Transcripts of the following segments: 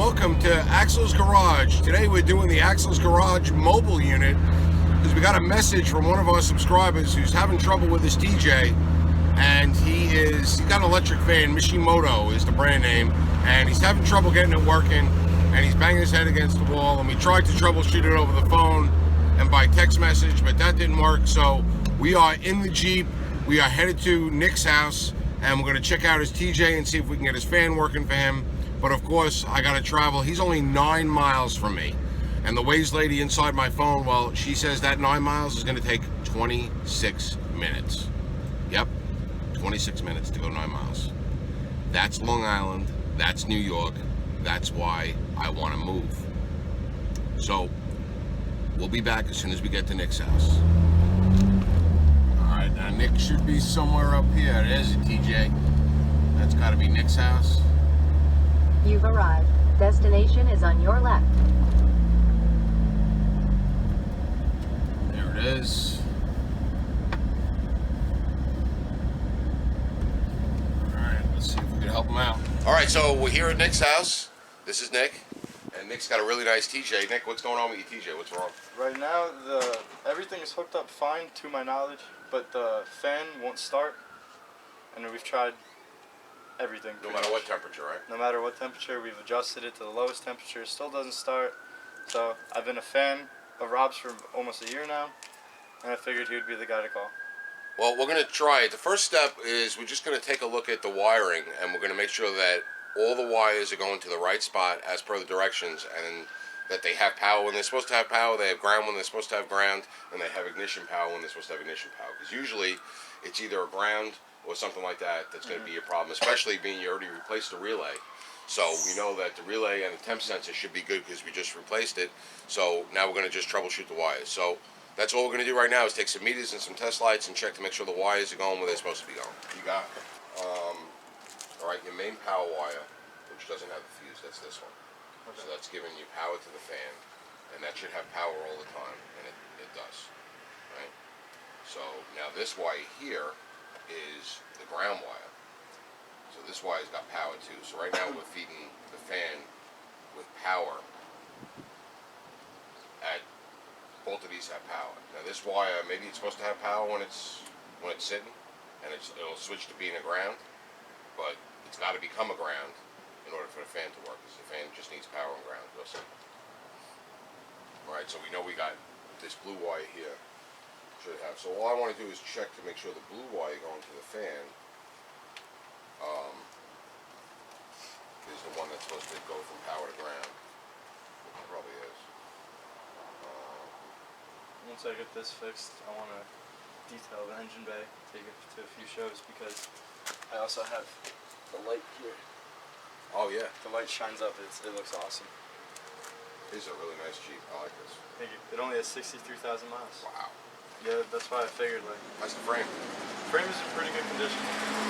welcome to Axel's Garage. Today we're doing the Axel's Garage mobile unit because we got a message from one of our subscribers who's having trouble with his TJ, and he's got an electric fan. Mishimoto is the brand name, and he's having trouble getting it working, and he's banging his head against the wall, and we tried to troubleshoot it over the phone and by text message, but that didn't work. So we are in the Jeep. We are headed to Nick's house, and we're going to check out his TJ and see if we can get his fan working for him. But of course, I got to travel. He's only 9 miles from me. And the Waze lady inside my phone, well, she says that 9 miles is going to take 26 minutes. Yep, 26 minutes to go 9 miles. That's Long Island. That's New York. That's why I want to move. So, we'll be back as soon as we get to Nick's house. All right, now Nick should be somewhere up here. There's a TJ. That's got to be Nick's house. You've arrived. Destination is on your left. There it is. Alright, let's see if we can help him out. Alright, so we're here at Nick's house. This is Nick. And Nick's got a really nice TJ. Nick, what's going on with your TJ? What's wrong? Right now, everything is hooked up fine to my knowledge, but the fan won't start. And we've tried everything. No matter what temperature, right? No matter what temperature, we've adjusted it to the lowest temperature. It still doesn't start. So I've been a fan of Rob's for almost a year now, and I figured he would be the guy to call. Well, we're going to try it. The first step is we're just going to take a look at the wiring, and we're going to make sure that all the wires are going to the right spot as per the directions, and that they have power when they're supposed to have power, they have ground when they're supposed to have ground, and they have ignition power when they're supposed to have ignition power. Because usually it's either a ground or something like that that's going to be a problem, especially being you already replaced the relay. So we know that the relay and the temp sensor should be good because we just replaced it. So now we're going to just troubleshoot the wires. So that's all we're going to do right now is take some meters and some test lights and check to make sure the wires are going where they're supposed to be going. You got it. All right, your main power wire, which doesn't have the fuse, that's this one. Okay. So that's giving you power to the fan, and that should have power all the time, and it does. Right? So now this wire here is the ground wire. So this wire's got power too. So right now we're feeding the fan with power. Both of these have power. Now this wire, maybe it's supposed to have power when it's sitting, and it'll switch to being a ground, but it's got to become a ground in order for the fan to work, because the fan just needs power and ground. Real simple. All right, so we know we got this blue wire here. Should have. So all I want to do is check to make sure the blue wire going to the fan is the one that's supposed to go from power to ground. It probably is. Once I get this fixed, I want to detail the engine bay, take it to a few shows, because I also have the light here. Oh yeah. The light shines up, it looks awesome. This is a really nice Jeep. I like this. Thank you. It only has 63,000 miles. Wow. Yeah, that's why I figured, like... How's the frame? The frame is in pretty good condition.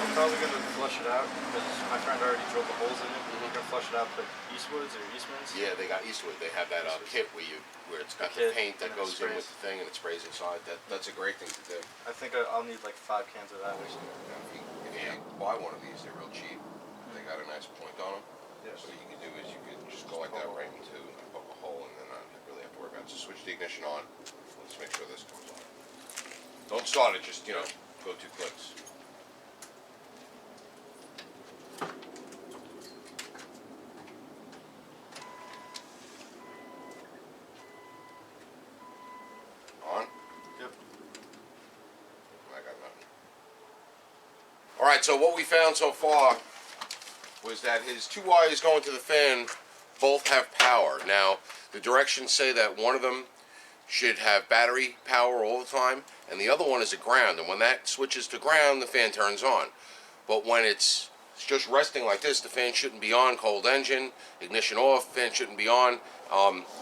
I'm probably going to flush it out, because my friend already drilled the holes in it. We're going to flush it out with Eastwoods or Eastmans. Yeah, they got Eastwood. They have that kit where it's got the paint that goes in with the thing and it sprays inside. That's a great thing to do. I think I'll need like 5 cans of that or something. If you buy one of these, they're real cheap. They got a nice point on them. Yeah. So what you can do is you can just go like that right into and poke a hole, and then not really have to worry about it. So switch the ignition on. Let's make sure this comes on. Don't start it, just, go 2 clicks. On? Yep. I got nothing. Alright, so what we found so far was that his 2 wires going to the fan both have power. Now, the directions say that one of them should have battery power all the time, and the other one is a ground, and when that switches to ground, the fan turns on. But when it's just resting like this, the fan shouldn't be on, cold engine, ignition off, fan shouldn't be on.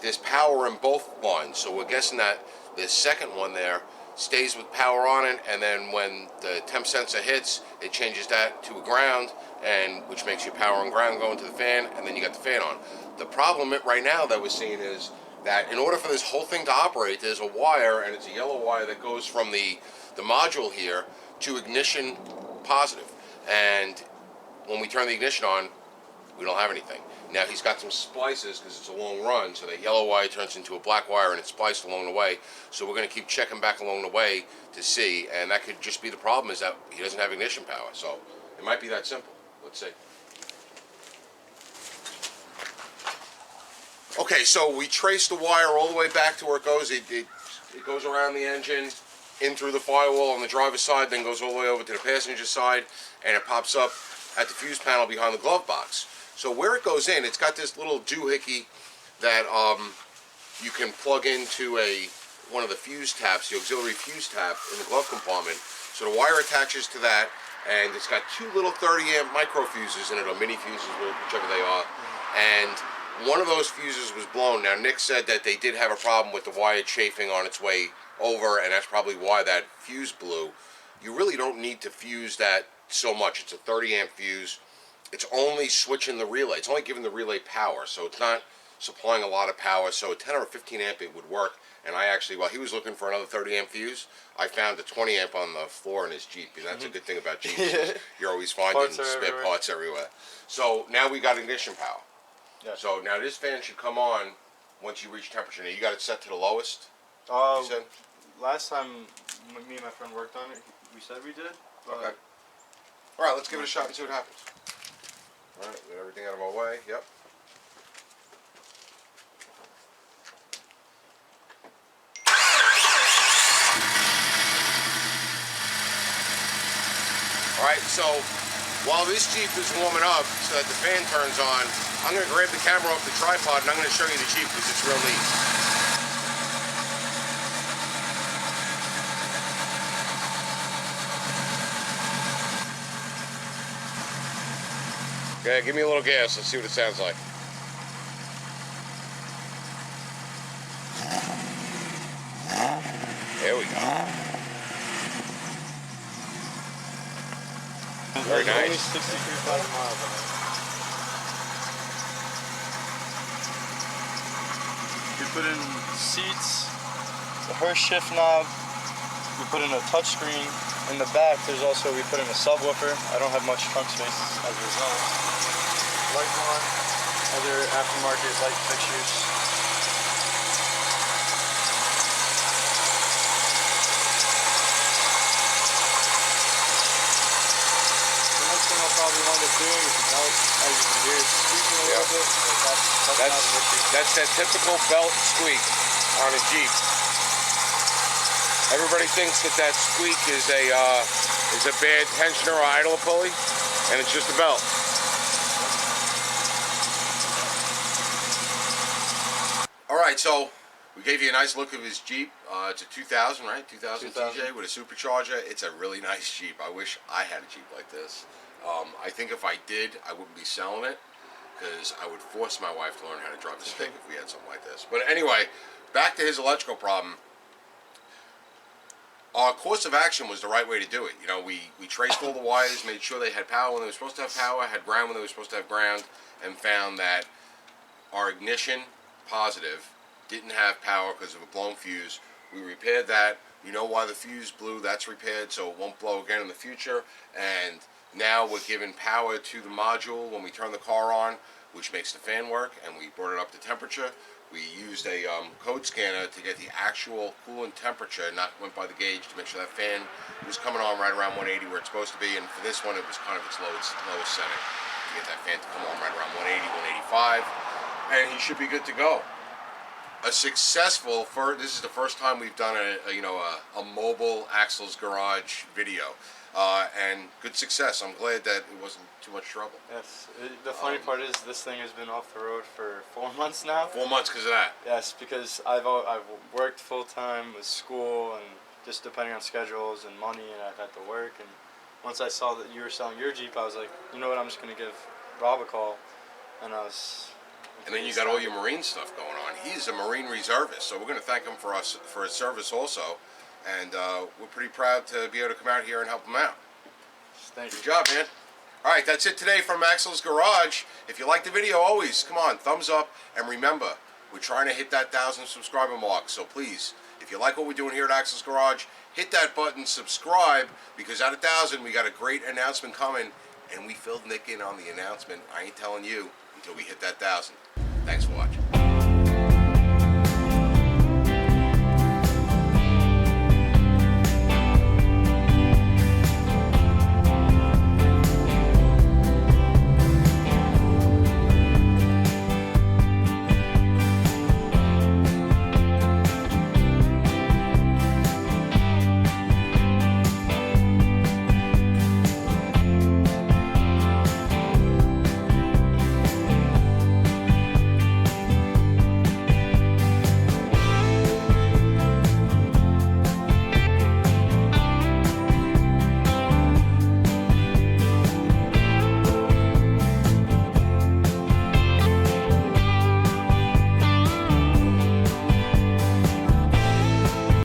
There's power in both lines, so we're guessing that the second one there stays with power on it, and then when the temp sensor hits, it changes that to a ground, and which makes your power and ground go into the fan, and then you got the fan on. The problem right now that we're seeing is that in order for this whole thing to operate, there's a wire, and it's a yellow wire that goes from the module here to ignition positive. And when we turn the ignition on, we don't have anything. Now he's got some splices because it's a long run, so that yellow wire turns into a black wire and it's spliced along the way. So we're going to keep checking back along the way to see, and that could just be the problem, is that he doesn't have ignition power. So it might be that simple. Let's see. Okay, so we traced the wire all the way back to where it goes. It goes around the engine, in through the firewall on the driver's side, then goes all the way over to the passenger side, and it pops up at the fuse panel behind the glove box. So where it goes in, it's got this little doohickey that you can plug into one of the fuse taps, the auxiliary fuse tap in the glove compartment. So the wire attaches to that, and it's got two little 30-amp micro fuses in it, or mini fuses, whichever they are. And one of those fuses was blown. Now, Nick said that they did have a problem with the wire chafing on its way over, and that's probably why that fuse blew. You really don't need to fuse that so much. It's a 30-amp fuse. It's only switching the relay. It's only giving the relay power, so it's not supplying a lot of power. So a 10 or a 15 amp it would work. And I actually, while he was looking for another 30-amp fuse, I found a 20 amp on the floor in his Jeep. And that's a good thing about Jeeps. You're always finding spare parts everywhere. So now we got ignition power. Yeah. So now this fan should come on once you reach temperature. Now you got it set to the lowest? You said? Last time me and my friend worked on it, we said we did. Okay. Alright, let's give it a shot and see what happens. Alright, get everything out of our way. Yep. Alright, so while this Jeep is warming up so that the fan turns on, I'm going to grab the camera off the tripod and I'm going to show you the Jeep because it's real neat. Okay, give me a little gas. Let's see what it sounds like. There we go. Very nice. Only 63,000 miles on it. We put in seats, the Hurst shift knob. We put in a touch screen. In the back, there's also, we put in a subwoofer. I don't have much trunk space as a result. Light on, other aftermarket light fixtures. The next thing I'll probably wind up doing is the belt. As you can hear, it's squeaking a little bit. That's that typical belt squeak on a Jeep. Everybody thinks that squeak is a bad tensioner or idler pulley, and it's just a belt. All right, so we gave you a nice look of his Jeep. It's a 2000, right? 2000 TJ with a supercharger. It's a really nice Jeep. I wish I had a Jeep like this. I think if I did, I wouldn't be selling it because I would force my wife to learn how to drive the stick if we had something like this. But anyway, back to his electrical problem. Our course of action was the right way to do it. You know, we traced all the wires, made sure they had power when they were supposed to have power, had ground when they were supposed to have ground, and found that our ignition, positive, didn't have power because of a blown fuse. We repaired that. You know why the fuse blew, that's repaired, so it won't blow again in the future. And now we're giving power to the module when we turn the car on, which makes the fan work, and we brought it up to temperature. We used a code scanner to get the actual coolant temperature, not went by the gauge, to make sure that fan was coming on right around 180 where it's supposed to be. And for this one, it was kind of its lowest setting to get that fan to come on right around 180, 185, and he should be good to go. A successful this is the first time we've done a mobile Axel's Garage video, and good success. I'm glad that it wasn't too much trouble. Yes. The funny part is this thing has been off the road for 4 months now. 4 months because of that. Yes, because I've worked full time with school and just depending on schedules and money, and I've had to work. And once I saw that you were selling your Jeep, I was like, you know what? I'm just gonna give Rob a call, and I was. And then you got all your Marine stuff going on. He's a Marine reservist, so we're going to thank him for his service also. And we're pretty proud to be able to come out here and help him out. Thank you. Good job, man. All right, that's it today from Axel's Garage. If you like the video, always, come on, thumbs up. And remember, we're trying to hit that 1,000 subscriber mark. So please, if you like what we're doing here at Axel's Garage, hit that button, subscribe, because at 1,000, we got a great announcement coming. And we filled Nick in on the announcement. I ain't telling you. until we hit that 1,000. Thanks for watching.